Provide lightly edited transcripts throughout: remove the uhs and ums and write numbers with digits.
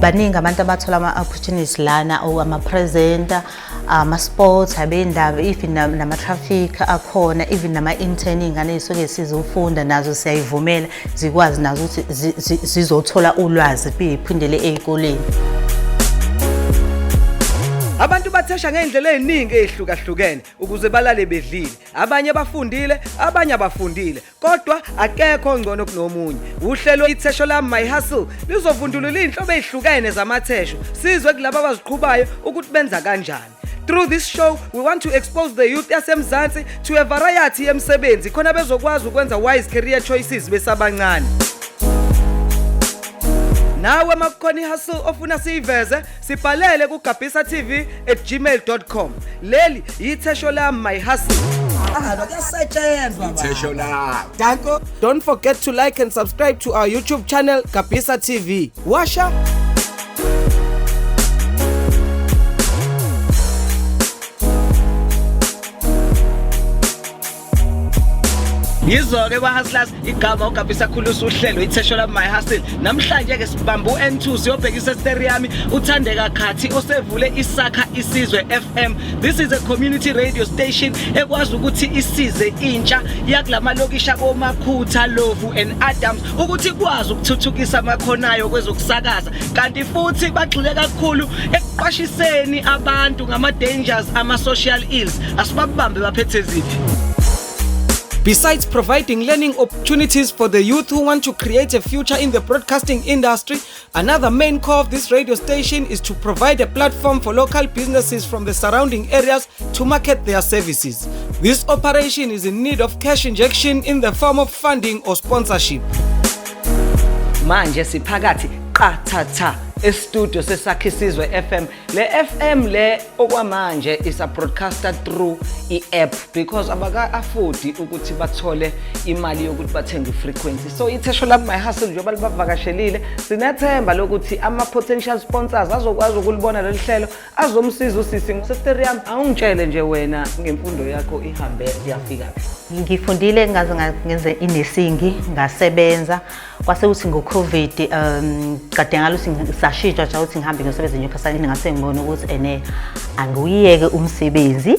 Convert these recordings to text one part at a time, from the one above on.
baningi abantu abathola ama-opportunities lana ama-presenter, ama-sports, abendaba, even nama-traffic akhona, even nama-intern iy'ngane ey'suke sizofunda nazo siyayivumela zikwazi nazo ukuthi zizothola ulwazi ziphindele ey'koleni. Abantu bathesha ngeindlela eziningi ezihlukahlukene ukuze balale bedlile. Abanye bafundile, abanye abafundile. Kodwa akekho ongcono kunomunye. Uhlelo Ithesho lami My Hustle lizovundulula inhlobo ezihlukene zamathesho. Sizwe kulabo abaziqhubayo ukuthi benza kanjani. Through this show, we want to expose the youth yaseMzansi to a variety yemisebenzi khona bezokwazi ukwenza wise career choices besabancane. Nawe makukhona ihustle ofuna siyiveze sibhalele ku gabisatv@gmail.com. Leli Ithesho lami My Hustle. Ithesho lami. Danko. Don't forget to like and subscribe to our YouTube channel Gabisa TV. Washa. Yizo-ke bahustlers igama uGabisa khulusa uhlelo Ithesho lami My Hustle. Namhlanje ke sibambu N2 siyobhekisa stereo uthandeka khathi osevule iSakha Isizwe FM. This is a community radio station ekwazi ukuthi isize intsha yakulamalokishi KwaMakhutha, Illovu and Adams ukuthi kwazi ukuthuthukisa amakhonayo kwezokusakaza. Kanti futhi bagxile kakhulu ekuqwashiseni abantu ngama dangers ama social ills. Asibabambe baphethe ziphi. Besides providing learning opportunities for the youth who want to create a future in the broadcasting industry, another main core of this radio station is to provide a platform for local businesses from the surrounding areas to market their services. This operation is in need of cash injection in the form of funding or sponsorship. Manje siphakathi qathatha e-studio seSakha Isizwe FM. Le FM le okwamanje is a broadcaster through i-app because abaka afford ukuthi bathole imali yokuthi bathenge frequency. So Ithesho lami My Hustle njengoba libavakashelile sinethemba lokuthi ama potential sponsors azokwazi ukulibona leli hlelo azomsiza usisi ngosesterium. Awungitshele nje wena ngemfundo yakho ihambe yafika. Ngifundile ngaze ngenze inesingi ngasebenza kwase uthi ngo-COVID kade ngaluthi ngisashitsha nje ukuthi ngihambe ngiyosebenza eNyukhasana ngase ngibona ukuthi angiyeke umsebenzi.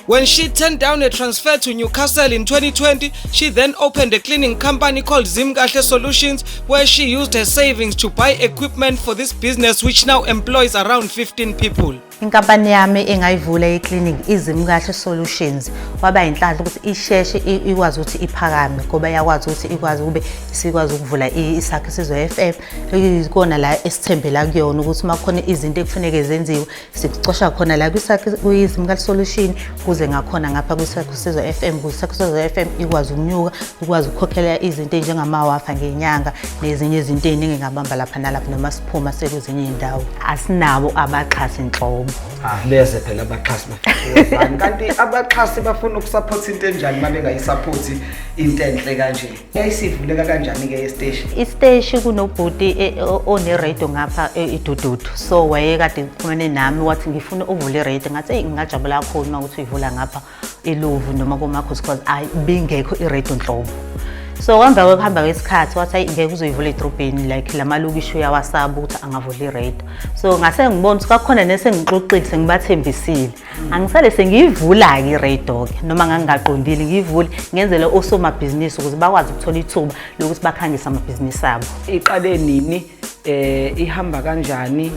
When she turned down a transfer to Newcastle in 2020, she then opened a cleaning company called Zimkahle Solutions, where she used her savings to buy equipment for this business, which now employs around 15 people. Inkampani yami engayivula iclinic Zimkahle Solutions waba inhlanhla ukuthi isheshe ikwazi ukuthi iphakame ngoba yakwazi ukuthi ikwazi kube sikwazi ukuvula iSakha Isizwe FM ikona la esithembela kuyona ukuthi makhona izinto ekufanele zenziwe sikucosha khona la kwiZimkahle Solution kuze ngakhona ngapha kwiSakha Isizwe FM kwiSakha Isizwe FM ikwazi ukunyuka ikwazi ukukhokhela izinto njengamawafa ngenyanga nezinye izinto eziningi ngabamba lapha nalapha noma siphuma sekuzinye indawo asinabo abaxhasi inhlobo. Bese phela abaxhasi bafuna kanti abaxhasi bafuna ukusupport into enjani manje ngayisupport into enhle kanje. Yayisivuleka kanjani ke station? I-station kunobhuti one radio ngapha eDududu. So wayekade ukhulumene nami wathi ngifuna uvule radio ngathi ngingajabula kakhulu mawuthi uyivula ngapha Illovu noma KwaMakhutha because ayibingekho iradio nhlobo. So kuhamba kwesikhathi wathi ngeke uzoyivula edrobheni like lamalokishi uyawasaba ukuthi angavula iradio. So ngase ngibona ukuthi kwakhona nesengixoxile ngibathembisile. Angisale sengiyivula ke iradio ke noma ngangaqondile ngiyivule ngenzele osomabhizinisi ukuze bakwazi ukuthola ithuba lokuthi bakhangisa amabhizinisi abo. Iqale nini ihamba kanjani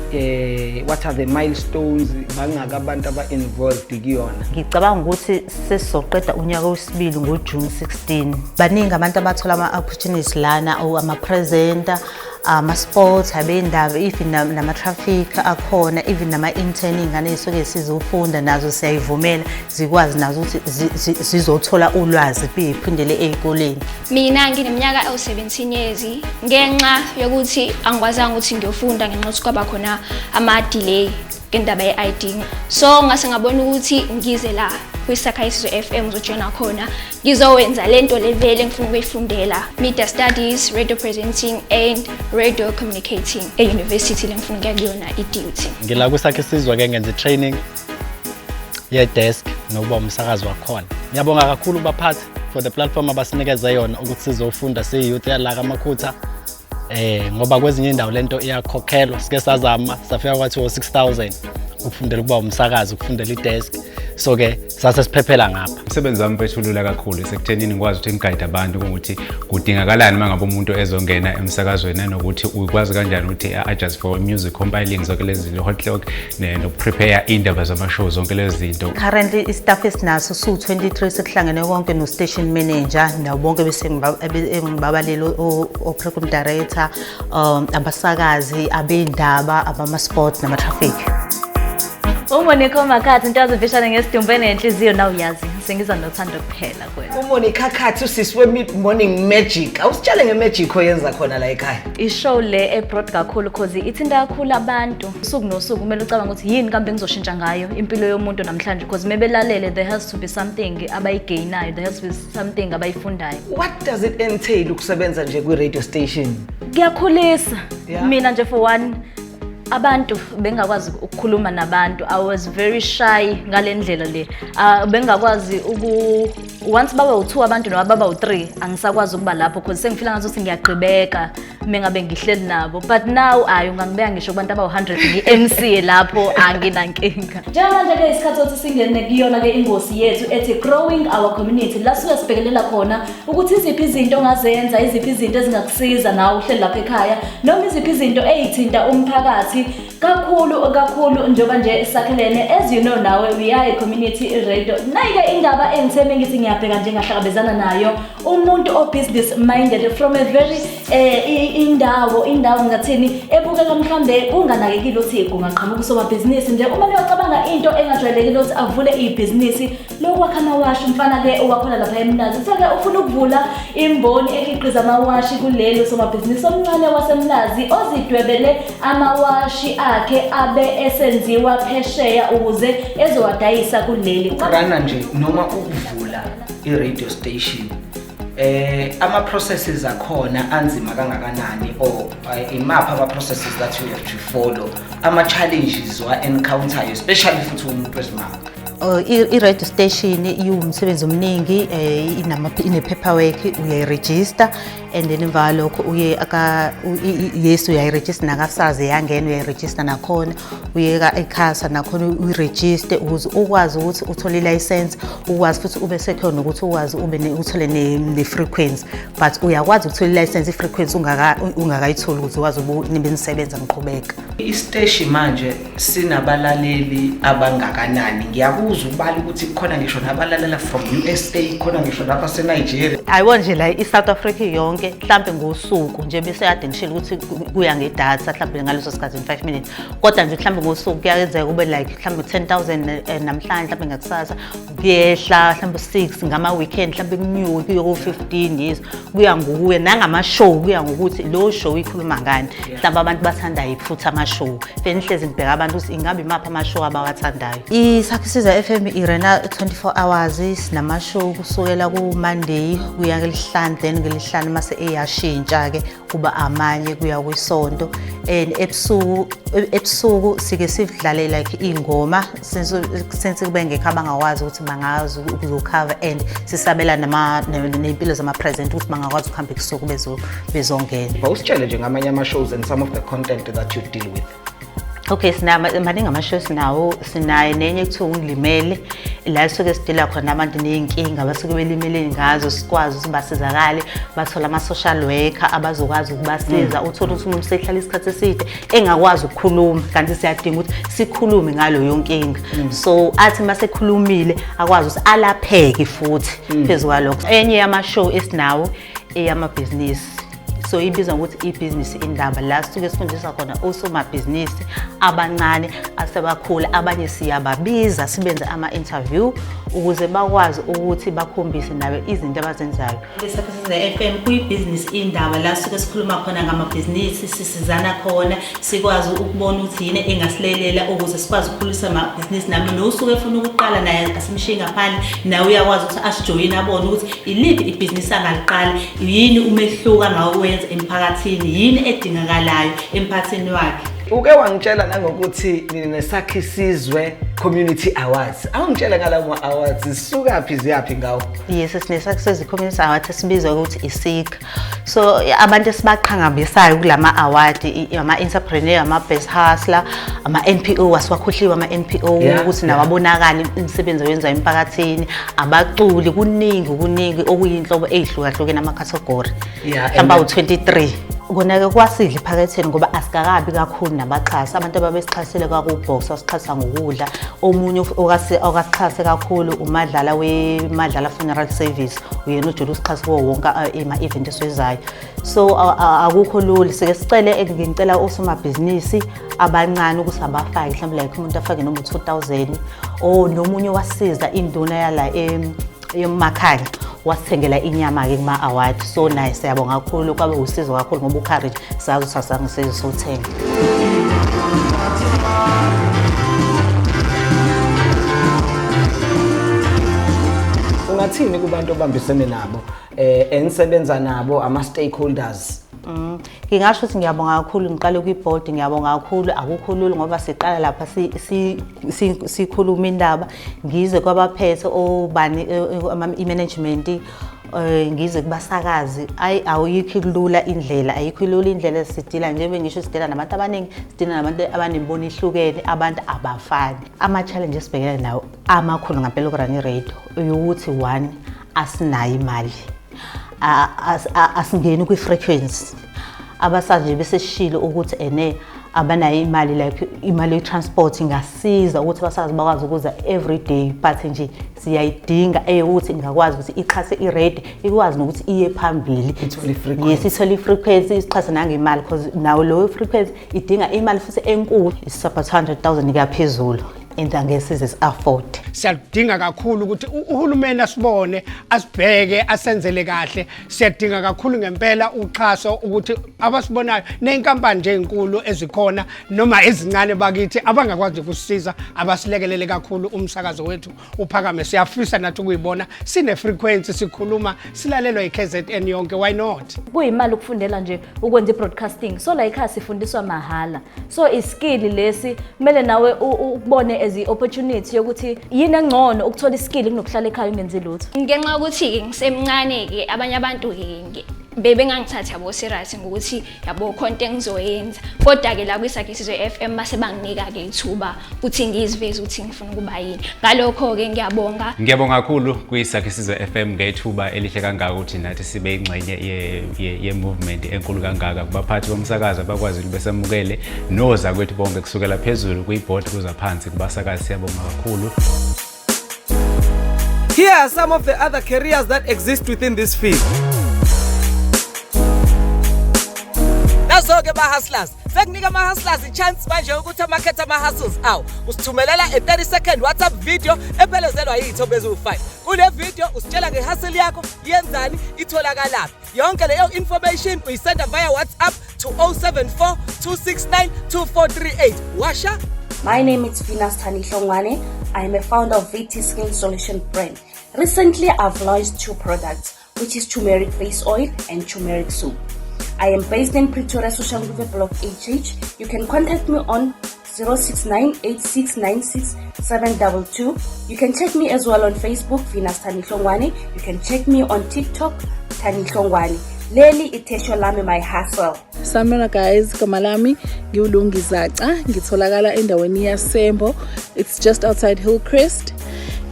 what are the milestones bangaka abantu aba-involved kuyona? Ngicabanga ukuthi sesizoqeda unyaka wesibili ngoJune 16. Baningi abantu abathola ama-opportunities lana ama-presenter, ama-sports, abendaba, even nama-traffic akhona, even nama-intern iy'ngane ey'suke sizofunda nazo siyayivumela zikwazi nazo ukuthi zizothola ulwazi ziphindele ey'koleni. Mina ngineminyaka ewu-17 years ngenxa yokuthi angikwazanga ukuthi ngiyofunda ngenxa yokuthi kwaba khona ama-delay ngendaba ye-ID. So ngase ngabona ukuthi ngize la kwiSakha Isizwe FM ngizojoina khona ngizowenza lento levele ngifuna ukuyifundela media studies, radio presenting and radio communicating e-university lengifuna ukuyona i-DUT. Ngila kwiSakha Isizwe ke ngenza training ye-desk nokuba umsakazi wakhona. Ngiyabonga kakhulu baphathi for the platform abasinikeza yona ukuthi sizofunda siyiyouth yala KwaMakhutha ngoba kwezinye indawo lento iyakhokhelwa sike sazama safika kwathi 6000 ukufundela ukuba umsakazi ukufundela idesk so ke sase siphephela ngapha umsebenzi wami mfethu kakhulu sekuthenini ngikwazi ukuthi ngiguide abantu ukuthi kudingakalani mangabe umuntu ezongena emsakazweni nokuthi ukwazi kanjani ukuthi adjust for music compiling zonke lezi zinto hot clock no prepare indaba zama-show zonke lezi zinto. Currently istaff esinaso su-23 sekuhlangene konke no station manager nabo bonke bese ngibabaleli o program director abasakazi abendaba abama-sport nama-traffic. KwaMakhutha into azivishana ngesidumbu enenhliziyo nawe uyazi sengiza nothando kuphela kwena. KwaMakhutha usisi we-mid morning magic awusitshele nge-magic oyenza khona la ekhaya. I-show le ebroad kakhulu because ithinta kakhulu abantu usuku nosuku kumele ucabanga ukuthi yini kambe ngizoshintsha ngayo impilo yomuntu namhlanje because mebelalele there has to be something abayigayinayo, there has to be something abayifundayo. What does it entail ukusebenza nje kwi-radio station? Kuyakhulisa mina nje for one abantu bengakwazi ukukhuluma nabantu. I was very shy ngalendlela le. Bengakwazi once baba u2 abantu noma baba u3 angisakwazi ukuba lapho because sengifila ngathi ngiyaqhubeka mengabe ngihleli nabo but now ungangibeka ngisho kubantu aba100 ngi-MC lapho anginankinga. Njengamanje ke isikhathi sokuthi singene kuyona ke ingosi yethu ethi growing our community la sike sibhekelela khona ukuthi iziphi izinto ongazenza, iziphi izinto ezingakusiza nawe uhleli lapha ekhaya noma iziphi izinto ezithinta umphakathi kakhulu njengoba nje sakhelene as you know nawe we are a community radio. Nayike indaba engithembe ngithi ngiyabheka nje ngahlangabezana nayo umuntu o business minded from a very indawo ngathini ebukeka mhlambe kunganakekile uthi kungaqhamuka usomabhizinisi nje uma uyacabanga into engajwayelekile ukuthi avule ibhizinisi lokwakha amawashi mfana ke owakhona lapha eMlazi sake ufuna ukuvula imboni ekhiqiza amawashi kulelo somabhizinisi omncane waseMlazi ozidwebele amawashi akhe abe esenziwa phesheya ukuze ezowadayisa kuleli rana nje noma ukuvula i-radio station ama processes akhona anzima kangakanani or imapha ama processes that you have to follow ama challenges wa encounter especially futhi umuntu wesimanga? I-radio station iwumsebenzi omningi ine-paperwork uyayiregister and then emva lokho uyayiregister nakasazi yangena uyayiregister nakhona uyeka ICASA nakhona uyiregister ukuze ukwazi ukuthi uthole i-license ukwazi futhi ube sekhona ukuthi ukwazi uthole ne-frequency but uyakwazi ukuthola i-license i-frequency ungakayitholi ukuthi ukwazi nibengisebenza ngiqhubeka. Isteshi manje sinabalaleli abangakanani? Ngiyabuza ubali ukuthi khona ngisho nabalalela from USA khona ngisho lapha seNigeria. Ayibona nje la iSouth Africa yonke mhlambe ngosuku nje bese yade ngishilo ukuthi kuya ngedatha mhlambe ngaleso sikhathi 5 minutes kodwa nje mhlambe ngosuku kuyenzeka kube like mhlambe 10,000 namhlanje mhlambe ngakusasa kuyehla mhlambe 6 ngama weekend mhlambe kunyuke kuyo ku 15 years kuya ngokuya nangama show kuya ngokuthi lo show ikhuluma ngani mhlambe abantu bathanda iphutha ama show fenihlezi ngibheka abantu ukuthi ingabe imapha ama show abawathandayo. Sakha Isizwe FM irena 24 hours sinama show kusukela ku Monday kuya ngelihlanu then ngelihlanu mase eyashintsha ke kuba amanye kuya kwisonto and ebusuku sike sidlale like ingoma sense kube ngekho abangakwazi ukuthi bangazi ukuzocover and sisabela nempilo zama present ukuthi bangakwazi ukuhamba ebusuku bezongena. Bawusitshele nje ngamanye ama shows and some of the content that you deal with. Okay, maningi ama-shows nawo sinaye nenye kuthiwa ungilimele la suke sidila khona abantu ney'nkinga basuke belimele ngazo sikwazi ukuthi basizakale bathola ama-social worker abazokwazi ukubasiza uthole ukuthi umuntu sehlala isikhathi eside engakwazi ukukhuluma kanti siyadinga ukuthi sikhulume ngaloyo nkinga so athi masekhulumile akwazi ukuthi alapheke futhi phezu kwalokho. Enye yama-show esinawo eyamabhizinisi so ibizwa ukuthi ibhizinisi indaba la sisuke sifundisa khona osomabhizinisi abancane asebakhula abanye siyababiza sibenze ama-interview ukuze bakwazi ukuthi bakhombise nabe izinto abazenzayo. Sakha Isizwe FM kuyibhizinisi indaba la sisuke sikhuluma khona ngamabhizinisi sisizana khona sikwazi ukubona ukuthi yini engasilelela ukuze sikwazi ukukhulisa amabhizinisi nami nosuke efuna ukuqala naye asimshiye ngaphandle nawe uyakwazi ukuthi asijoyine abone ukuthi iliphi ibhizinisi angaliqala yini umehluka ngawo emphakathini yini edingakalayo emphakathini wakhe. Uke wangitshela nangokuthi nine Sakha Isizwe Community Awards. Awungitshela ngalawo awards zisuka phi ziyaphi ngawo? Yes, sine Sakha Isizwe Community Awards esibizwa ukuthi iSICA. So abantu esibaqhangabisayo kulama award ama entrepreneur, ama best hustler, ama NPO wasiwakhohliwe ama NPO ukuthi nawabonakala imisebenzi oyenza emphakathini, abaculi kuningi okuyinhlobo ezihlukahlukene ama category. Mhlawumbe u23. Konake kwasidla ephaketheni ngoba asikakabi kakhulu nabaxhasi abantu ababesixhasile kwakubox wasixhasa ngokudla omunye okasixhase kakhulu uMadlala Funeral Service uyena ujulu usixhasa kuwo wonke ama event esizayo so akukho lula sike sicele ngicela osomabhizinisi abancane ukuthi abafake mhlawumbe like umuntu afake noma 2000 nomunye wasiza induna yala emakhaya wasithengela inyama ke kuma award so nice siyabonga kakhulu kwabe usizo kakhulu ngoba ucourage sazi sasanga sezothenga. Ungathini kubantu obambisene nabo enisebenza nabo ama stakeholders? Ngingasho ukuthi ngiyabonga kakhulu ngiqale kwiboard ngiyabonga kakhulu akukho lula ngoba siqala lapha sikhuluma indaba ngize kwabaphethe obani i-management ngize kubasakazi awuyikho lula indlela ayikho lula indlela sidila nje bengisho sidila nabantu abaningi sidila nabantu abanembono ihlukene abantu abafani ama challenges sibhekene nawo amakhulu ngempela ukurun radio ukuthi one asinayo imali asingeni kwi-frequency abasazi beseshilo ukuthi abanayo imali like imali ye-transport ingasiza ukuthi abasazi bakwazi ukuza every day but nje siyayidinga ukuthi ingakwazi ukuthi ixhase i-radio ikwazi nokuthi iye phambili yes ithole i-frequency isixhase nangemali because nawo lowo frequency idinga imali futhi enkulu isaba 200,000 kaphezulu and angeke afford. Siyadinga kakhulu ukuthi uhulumeni asibone asibheke asenzele kahle siyadinga kakhulu ngempela uxhaso ukuthi abasibonayo nenkampani nje ezinkulu ezikhona noma ezincane bakithi abangakwazi ukusiza abasilekelele kakhulu umsakazo wethu uphakame siyafisa nathi ukuyibona sine frequency sikhuluma silalelwa iKZN yonke why not kuyimali ukufundela nje ukwenza broadcasting so la ICASA sifundiswa mahala so iskill lesi kumele nawe ubone as opportunity yokuthi yini engcono ukuthola iskill kunokuhlala ekhaya ungenzi lutho ngenxa ukuthi ngisemncane ke abanye abantu ke bebengangithatha yabo serious ngokuthi yabo content engizoyenza kodwa ke la kwiSakha Isizwe FM mase banginika ke ithuba ukuthi ngiziveze ukuthi ngifuna ukuba yini ngalokho ke ngiyabonga kakhulu kwiSakha Isizwe FM ngethuba elihle kangaka ukuthi nathi sibe ingxenye ye movement enkulu kangaka kubaphathi bomsakazo bakwazi besamukele noza kwethu bonke kusukela phezulu kwiboard kuza phansi kubasakazi siyabonga kakhulu. Here are some of the other careers that exist within this field. Nazo-ke ma-hustlers, sekunika ama-hustlers i-chance manje ukuthi amakhetha ama-hustles awo. Usithumelela a 30-second WhatsApp video ephelezelwa yiy'thombe eziwu-5. Kule video usitshela nge-hustle yakho, yenzani, itholakalaphi. Yonke leyo information uyisenda via WhatsApp to 074 269 2438. Washa? My name is Ithesho. I am a founder of VT Skin Solution brand. Recently, I've launched 2 products, which is turmeric face oil and turmeric soup. I am based in Pretoria, Social Media Block HH. You can contact me on 069-8696-722. You can check me as well on Facebook, Ithesho. You can check me on TikTok, Ithesho. Ithesho lami my hustle. Samona guys, Kamalami, ngiwulungizaca, ngitholakala endaweni yaSembo. It's just outside Hillcrest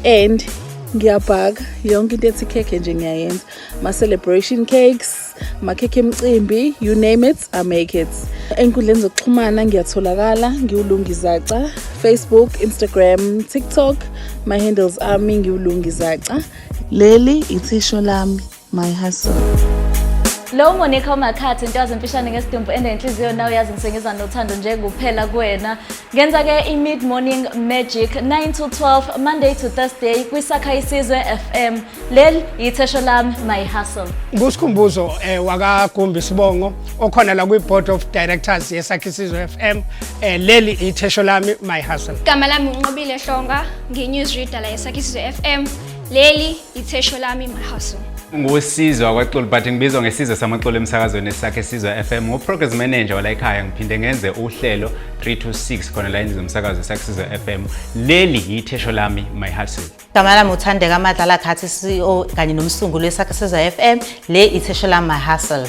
and ngiyabhaga yonke into ethi cake nje ngiyayenza. Ma celebration cakes, ma cake emcimbi, you name it, I make it. Enkundleni zokuxhumana ngiyatholakala, ngiwulungizaca, Facebook, Instagram, TikTok. My handles are ngiwulungizaca. Ithesho lami my hustle. Lo ngone KwaMakhutha into yazempishane ngesidumbu enenhliziyo nawe yazi ngisengeza nothando nje kuphela kuwena ngenza ke i-mid morning magic 9 to 12 Monday to Thursday kwiSakha Isizwe FM Ithesho lami my hustle. Ngusikhumbuzo wakaGumbi Sibongo okhona la kwi-board of directors yeSakha Isizwe FM Ithesho lami my hustle. Igama lami uNqobile Hlonga ngi-news reader la yeSakha Isizwe FM Ithesho lami my hustle. ngosizwe kwaXolo but ngibizwa ngesizwe samaxolo emsakazweni Sakha Isizwe FM ngo-Progress Manager wala ekhaya ngiphinde ngenze uhlelo 326 khona la endizwe umsakazo Sakha Isizwe FM leli Ithesho lami my hustle. Igama lami uThandeka Madlala Khathi CEO kanye nomsunguli weSakha Isizwe FM le Ithesho lami my hustle.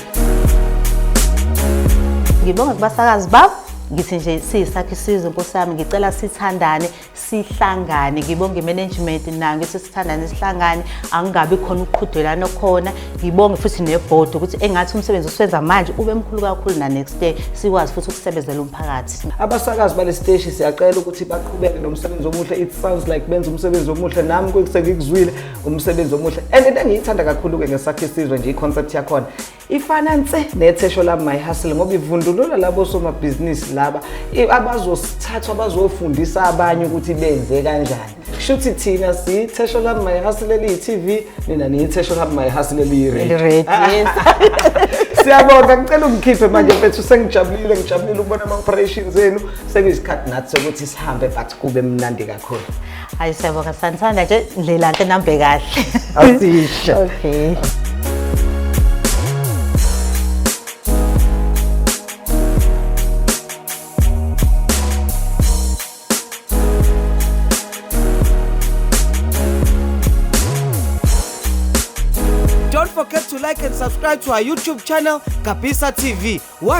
Ngibonga kubasakazi babo ngithi nje siyisakha isizwe Nkosi yami ngicela sithandane sihlangane ngibonge management nayo ngithi sithandane sihlangane angingabi khona uqhudelana khona ngibonge futhi neboard ukuthi engathi umsebenzi osenza manje ube mkhulu kakhulu na next day sikwazi futhi ukusebenzela umphakathi. Abasakazi bale station siyacela ukuthi baqhubeke nomsebenzi omuhle. It sounds like benza umsebenzi omuhle nami kwekuzwile umsebenzi omuhle and into engiyithanda kakhulu ke ngeSakha Isizwe nje iconcept yakhona ifananse neThesho lami my hustle ngoba ivundulula labo somabhizinisi laba abazosithatha abazofundisa abanye ukuthi benze kanjani. Shuthi thina siThesho lami my hustle eli TV nina niThesho lami my hustle eli radio. Siyabonga ngicela ungikhiphe manje mfethu sengijabulile ukubona ama operations enu sekuyisikhathi nathi sokuthi sihambe but kube mnandi kakhulu. Hayi siyabonga santhanda nje ndlela nto nambe kahle. Asisha. Okay. Don't forget to like and subscribe to our YouTube channel, Kabisa TV. Watch